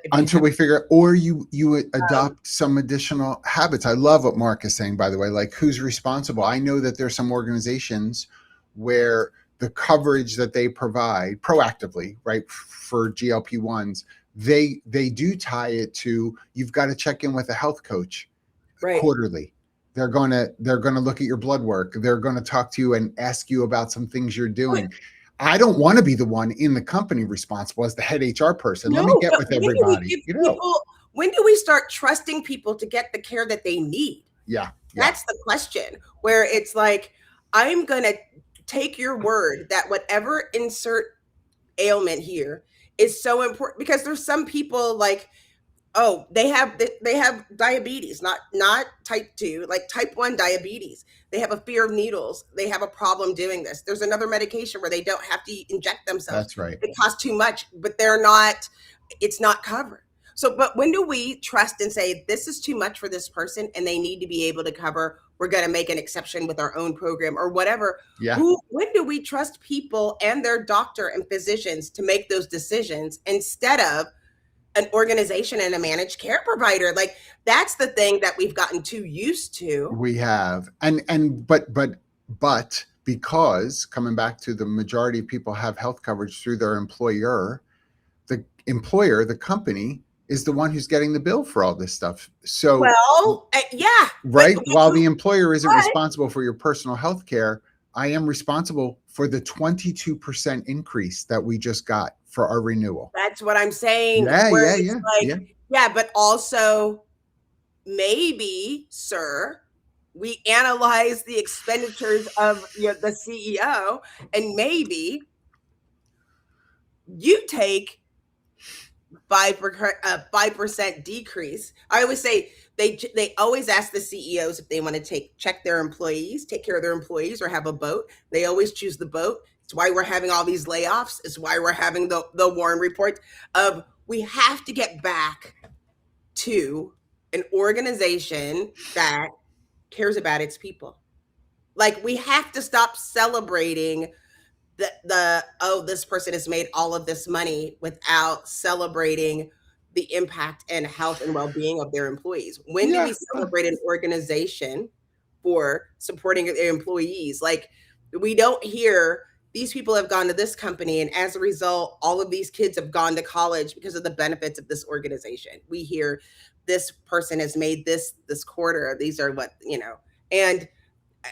or you adopt some additional habits. I love what Mark is saying, by the way, like, who's responsible? I know that there's some organizations where the coverage that they provide proactively, right, for GLP-1s, they do tie it to, you've got to check in with a health coach quarterly. They're going to look at your blood work. They're going to talk to you and ask you about some things you're doing. I don't want to be the one in the company responsible as the head HR person. Let me get with everybody. When do we start trusting people to get the care that they need? That's the question, where it's like, I'm going to take your word that whatever insert ailment here is so important, because there's some people like, oh, they have diabetes, not type 2, like type 1 diabetes. They have a fear of needles. They have a problem doing this. There's another medication where they don't have to inject themselves. That's right. It costs too much, but it's not covered. So, but when do we trust and say, this is too much for this person and they need to be able to cover, we're going to make an exception with our own program or whatever. When do we trust people and their doctor and physicians to make those decisions instead of an organization and a managed care provider. Like, that's the thing that we've gotten too used to. We have, but because coming back to the majority of people have health coverage through their employer, the company is the one who's getting the bill for all this stuff. So, Well, yeah, right. While the employer isn't responsible for your personal health care, I am responsible for the 22% increase that we just got for our renewal. That's what I'm saying. Yeah. But also, maybe, sir, we analyze the expenditures of the CEO, and maybe you take 5% decrease. I always say they always ask the CEOs if they want to check their employees, take care of their employees, or have a boat. They always choose the boat. It's why we're having all these layoffs. It's why we're having the Warren report of we have to get back to an organization that cares about its people. Like, we have to stop celebrating this person has made all of this money without celebrating the impact and health and well-being of their employees. When do we celebrate an organization for supporting their employees? Like, we don't hear these people have gone to this company, and as a result, all of these kids have gone to college because of the benefits of this organization. We hear this person has made this quarter. These are what, and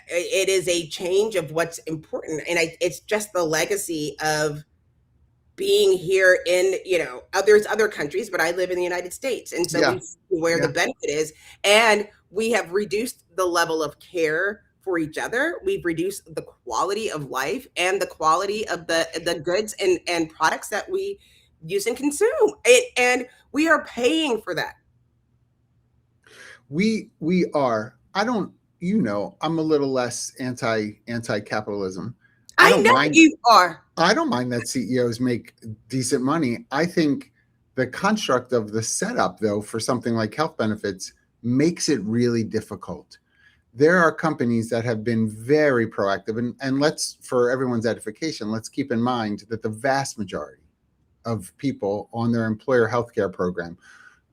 it is a change of what's important. And it's just the legacy of being here in, there's other countries, but I live in the United States. And so we see where the benefit is. And we have reduced the level of care for each other. We've reduced the quality of life and the quality of the goods and products that we use and consume. And we are paying for that. We are. I'm a little less anti-capitalism. I know you are. I don't mind that CEOs make decent money. I think the construct of the setup, though, for something like health benefits makes it really difficult. There are companies that have been very proactive, and for everyone's edification, let's keep in mind that the vast majority of people on their employer healthcare program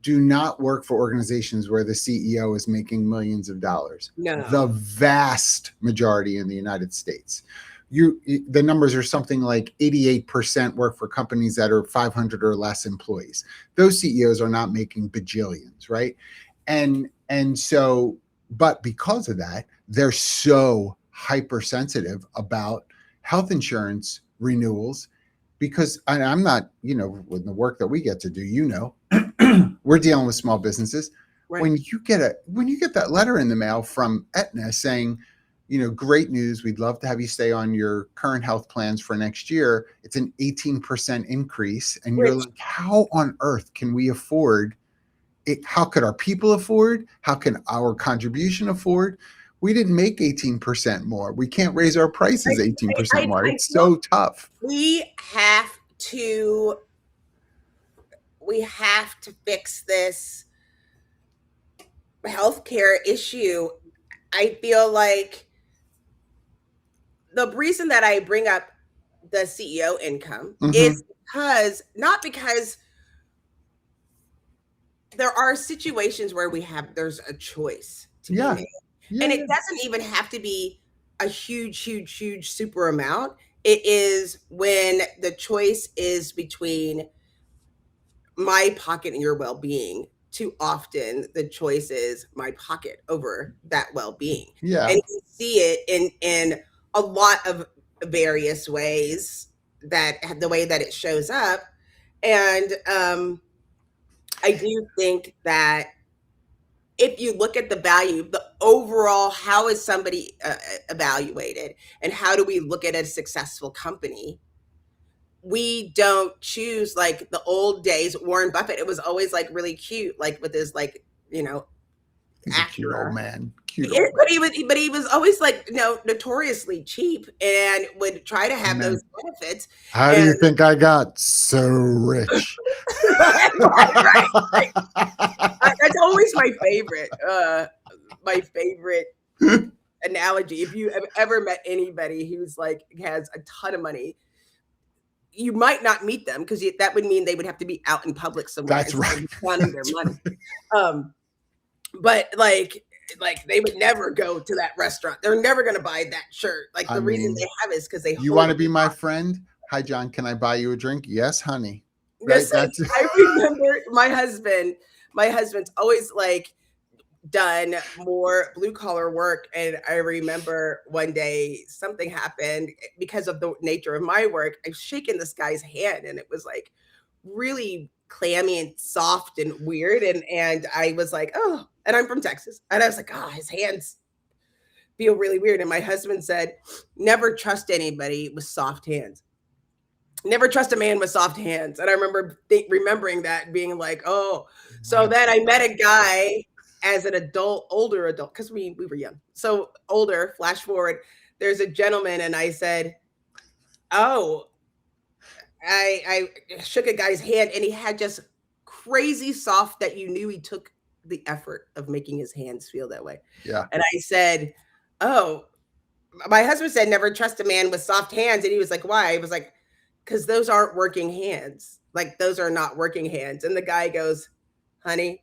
do not work for organizations where the CEO is making millions of dollars. No. The vast majority in the United States. The numbers are something like 88% work for companies that are 500 or less employees. Those CEOs are not making bajillions, right? And so, but because of that, they're so hypersensitive about health insurance renewals, because I'm not, with the work that we get to do, we're dealing with small businesses. Right. When you get that letter in the mail from Aetna saying, great news, we'd love to have you stay on your current health plans for next year. It's an 18% increase. And you're like, how on earth can we afford it? How could our people afford? How can our contribution afford? We didn't make 18% more. We can't raise our prices 18% more. It's so tough. We have to fix this healthcare issue. I feel like the reason that I bring up the CEO income is not because there are situations where there's a choice to be made. And it doesn't even have to be a huge super amount. It is when the choice is between my pocket and your well-being. Too often the choice is my pocket over that well-being. And you see it in a lot of various ways, that the way that it shows up. And I do think that if you look at the value, the overall, how is somebody evaluated, and how do we look at a successful company? We don't choose like the old days. Warren Buffett, it was always like really cute, like with his he's a cute old man. But he was always like notoriously cheap and would try to have those benefits. How do you think I got so rich? right. That's always my favorite analogy. If you have ever met anybody who's like has a ton of money, you might not meet them because that would mean they would have to be out in public somewhere. That's right. Counting their money. But like they would never go to that restaurant. They're never going to buy that shirt. Like the reason they have is because they. You want to be my friend? Hi, John. Can I buy you a drink? Yes, honey. Right? I remember my husband's always like done more blue collar work. And I remember one day something happened because of the nature of my work. I was shaking this guy's hand and it was like really clammy and soft and weird. And I was like, oh, and I'm from Texas. And I was like, oh, his hands feel really weird. And my husband said, never trust anybody with soft hands. Never trust a man with soft hands. And I remember remembering that and being like, oh, so then I met a guy as an adult, older adult, because we were young. So older, flash forward, there's a gentleman and I said, oh, I shook a guy's hand and he had just crazy soft that you knew he took the effort of making his hands feel that way. Yeah. And I said, oh, my husband said, never trust a man with soft hands. And he was like, why? I was like, because those aren't working hands. Like those are not working hands. And the guy goes, honey,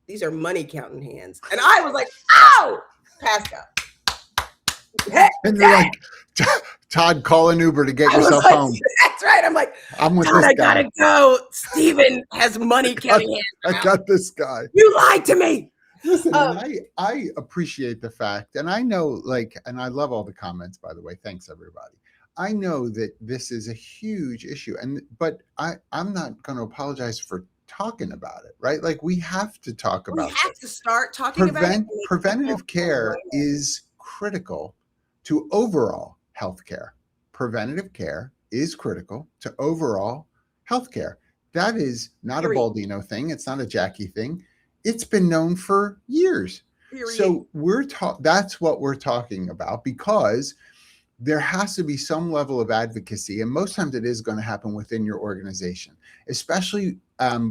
these are money counting hands. And I was like, ow, passed out. And you're like, Todd, call an Uber to get yourself home. That's right. I'm like, I'm with Todd, this I guy. gotta go. Steven has money counting hands. I got this guy. You lied to me. Listen, I appreciate the fact, and I know, and I love all the comments, by the way. Thanks, everybody. I know that this is a huge issue, but I'm not going to apologize for talking about it, right? Like we have to talk about it. We have to start talking about it. Preventative care is critical to overall healthcare. Preventative care is critical to overall healthcare. That is not a Baldino thing. It's not a Jackye thing. It's been known for years. So that's what we're talking about, because there has to be some level of advocacy. And most times it is going to happen within your organization, especially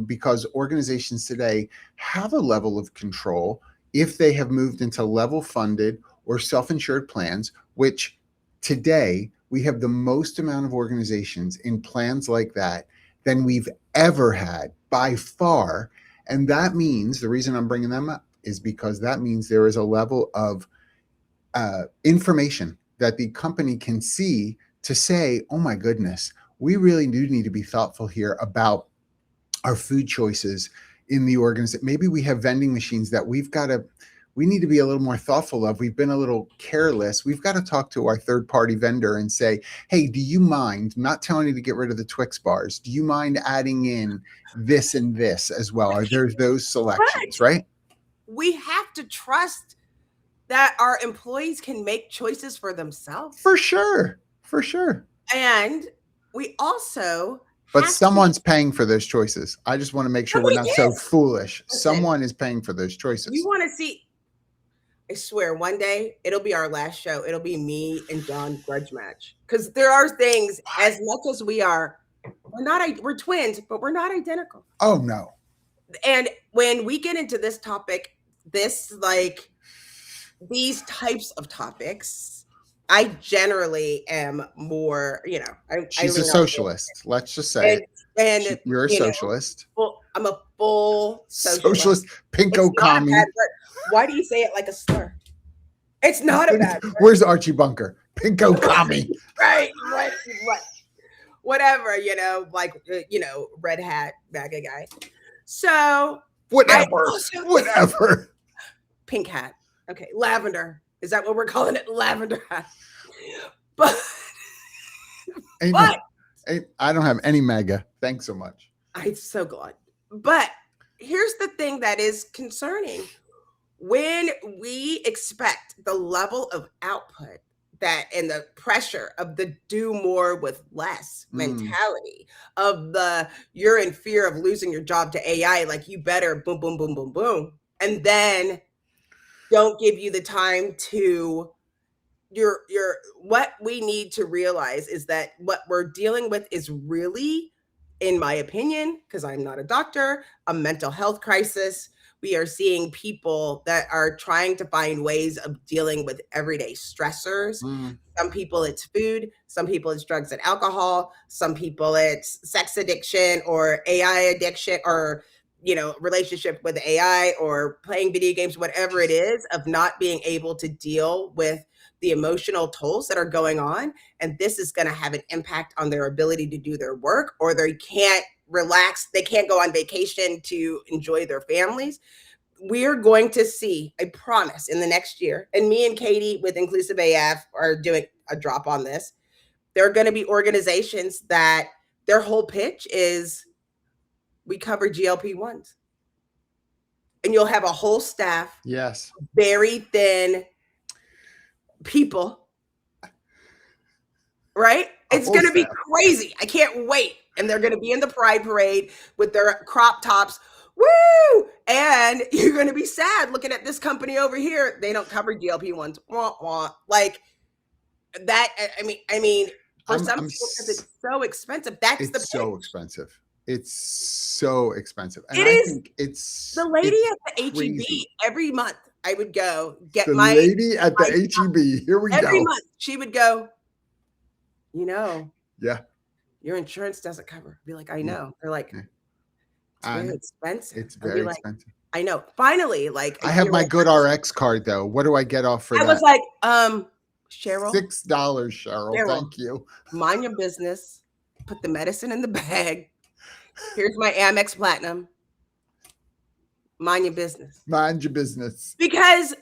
because organizations today have a level of control if they have moved into level funded or self-insured plans, which today we have the most amount of organizations in plans like that than we've ever had by far. And that means, the reason I'm bringing them up is because that means there is a level of information that the company can see to say, oh my goodness, we really do need to be thoughtful here about our food choices in the organization. Maybe we have vending machines that we need to be a little more thoughtful of. We've been a little careless. We've got to talk to our third-party vendor and say, hey, do you mind, not telling you to get rid of the Twix bars, do you mind adding in this and this as well? Are there those selections, right? We have to trust that our employees can make choices for themselves. For sure. For sure. And we also But someone's paying for those choices. I just want to make sure we're not so foolish. Listen, someone is paying for those choices. You want to see, I swear, one day it'll be our last show. It'll be me and John grudge match. Because there are things, as much as we are, we're twins, but we're not identical. Oh, no. And when we get into this topic, these types of topics, I generally am more, she's a socialist. Let's just say it. You're a socialist. Well, I'm a full socialist. Pinko commie. Why do you say it like a slur? It's not a bad word. Where's Archie Bunker? Pinko commie. Right. Whatever, red hat, MAGA guy. So whatever. Pink hat. Okay, lavender. Is that what we're calling it? Lavender hat. But I don't have any MAGA. Thanks so much. I'm so glad. But here's the thing that is concerning. When we expect the level of output and the pressure of the do more with less mentality of you're in fear of losing your job to AI, like you better boom, boom, boom, boom, boom. And then don't give you the time to what we need to realize is that what we're dealing with is really, in my opinion, because I'm not a doctor, a mental health crisis. We are seeing people that are trying to find ways of dealing with everyday stressors. Some people it's food, some people it's drugs and alcohol, some people it's sex addiction or AI addiction, or relationship with AI or playing video games, whatever it is, of not being able to deal with the emotional tolls that are going on. And this is going to have an impact on their ability to do their work, or they can't relax. They can't go on vacation to enjoy their families. We're going to see, I promise, in the next year, and me and Katie with Inclusive AF are doing a drop on this. There are going to be organizations that their whole pitch is, we cover GLP-1s. And you'll have a whole staff, yes, very thin people, right? It's going to be crazy. I can't wait. And they're going to be in the Pride Parade with their crop tops. Woo! And you're going to be sad looking at this company over here. They don't cover GLP-1s. Wah, wah. Like that. I mean, for some people, because it's so expensive. It's so expensive. It's so expensive. And I think it's the lady at the HEB every month. I would go get the lady at the HEB. Here we go. Every month she would go, yeah, your insurance doesn't cover. I'd be like, I know. They're like, it's very expensive. It's very expensive. I know. Finally, like I have my Good RX card though. What do I get off for that? I was like, Cheryl, $6, Cheryl. Thank you. Mind your business. Put the medicine in the bag. Here's my Amex Platinum. Mind your business. Mind your business. Because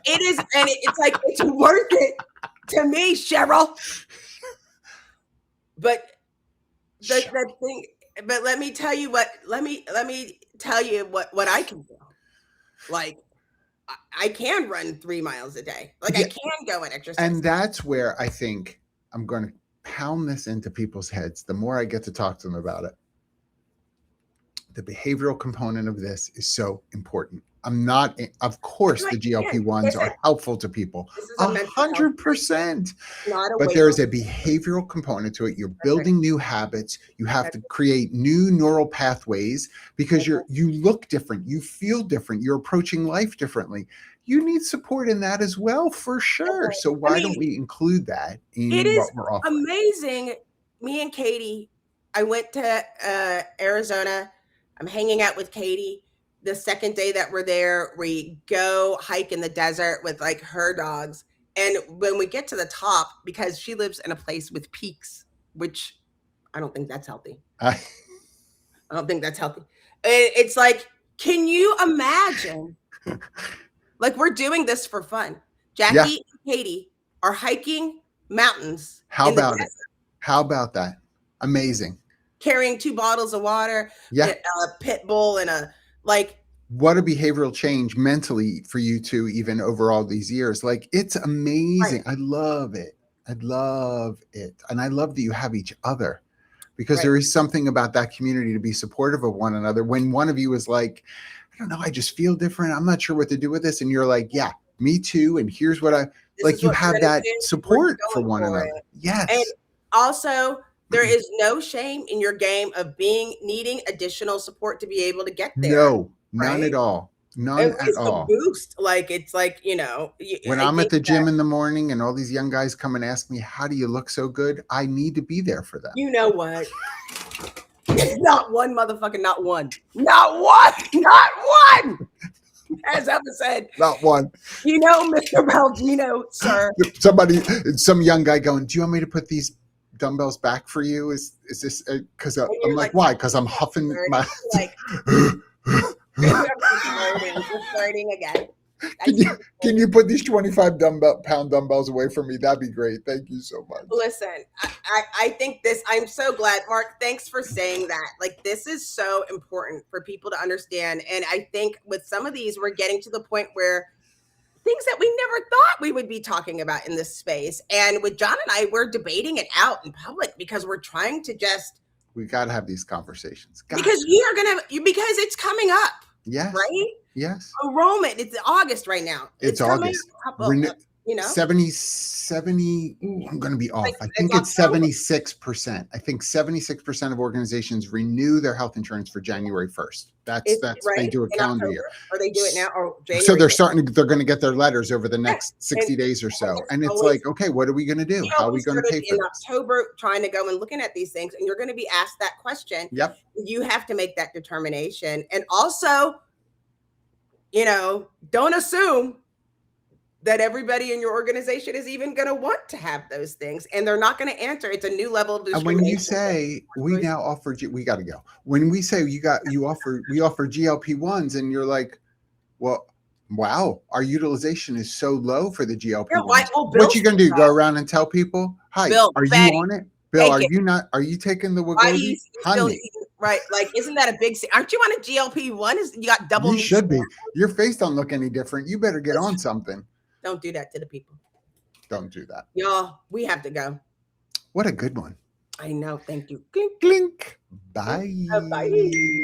it is, and it's like, it's worth it to me, Cheryl. But the thing, but let me tell you what I can do. Like, I can run 3 miles a day. Like, I can go and exercise. And that's where I think I'm going to pound this into people's heads the more I get to talk to them about it. The behavioral component of this is so important. Of course, the GLP-1s are helpful to people, 100%. But there's a behavioral component to it. You're building new habits. You have to create new neural pathways because you look different. You feel different. You're approaching life differently. You need support in that as well, for sure. So why don't we include that in what we're offering? Amazing. Me and Katie, I went to Arizona. I'm hanging out with Katie. The second day that we're there, we go hike in the desert with like her dogs. And when we get to the top, because she lives in a place with peaks, which I don't think that's healthy. I don't think that's healthy. It's like, can you imagine? Like, we're doing this for fun. Jackye and Katie are hiking mountains. How about it? How about that? Amazing. Carrying 2 bottles of water, a pit bull, and what a behavioral change mentally for you two, even over all these years. Like, it's amazing. Right. I love it. And I love that you have each other, because there is something about that community to be supportive of one another. When one of you is like, I don't know, I just feel different. I'm not sure what to do with this. And you're like, yeah, me too. And here's what you have that support for one another. Yes. And also, there is no shame in your game of needing additional support to be able to get there. No, none at all. None at all. Boost. Like, it's like, when I'm at the gym in the morning and all these young guys come and ask me, how do you look so good? I need to be there for them. You know what? Not one. As Emma said. Not one. Mr. Baldino, sir. Some young guy going, do you want me to put these dumbbells back for you? Is this because I'm like, why? Because I'm huffing my starting again. Can you put these 25-pound dumbbells away from me? That'd be great. Thank you so much. Listen, I think this, I'm so glad, Mark, thanks for saying that. Like, this is so important for people to understand. And I think with some of these, we're getting to the point where things that we never thought we would be talking about in this space. And with John and I, we're debating it out in public because we're trying to we got to have these conversations. Because because it's coming up. Yes. Right? Yes. Enrollment. It's August right now. It's August. you know, 70, ooh, I'm going to be off. like I think it's October. 76%. I think 76% of organizations renew their health insurance for January 1st. Is That's right they do a in calendar year. October, or they do it now, or So January. they're going to get their letters over the Yeah, next and 60 days or so. it's And it's always, like, okay, what are we going to do? you How know, are we we going to started pay for in this? October trying to go and looking at these things, and you're going to be asked that question. Yep. You have to make that determination, and also, you know, don't assume that everybody in your organization is even going to want to have those things, and they're not going to answer. It's a new level of And when you discrimination. say we now offer, we got to go. When we say we offer GLP-1s, and you're like, well, wow, our utilization is so low for the Yeah, why? GLP-1s. Well, What Bill you said gonna do? Go that. around and tell people, hi, Bill, are you fatty, on it? Bill, take are it. you not? Are you taking the Why you Wegovy? still Honey, eating, right? Like, isn't that a big? Aren't you on a GLP-1? Is you got double you meat? should be. Your face don't look any different. You better get on something. Don't do that to the people. Don't do that. Y'all, we have to go. What a good one. I know. Thank you. Clink. Clink. Bye. Bye.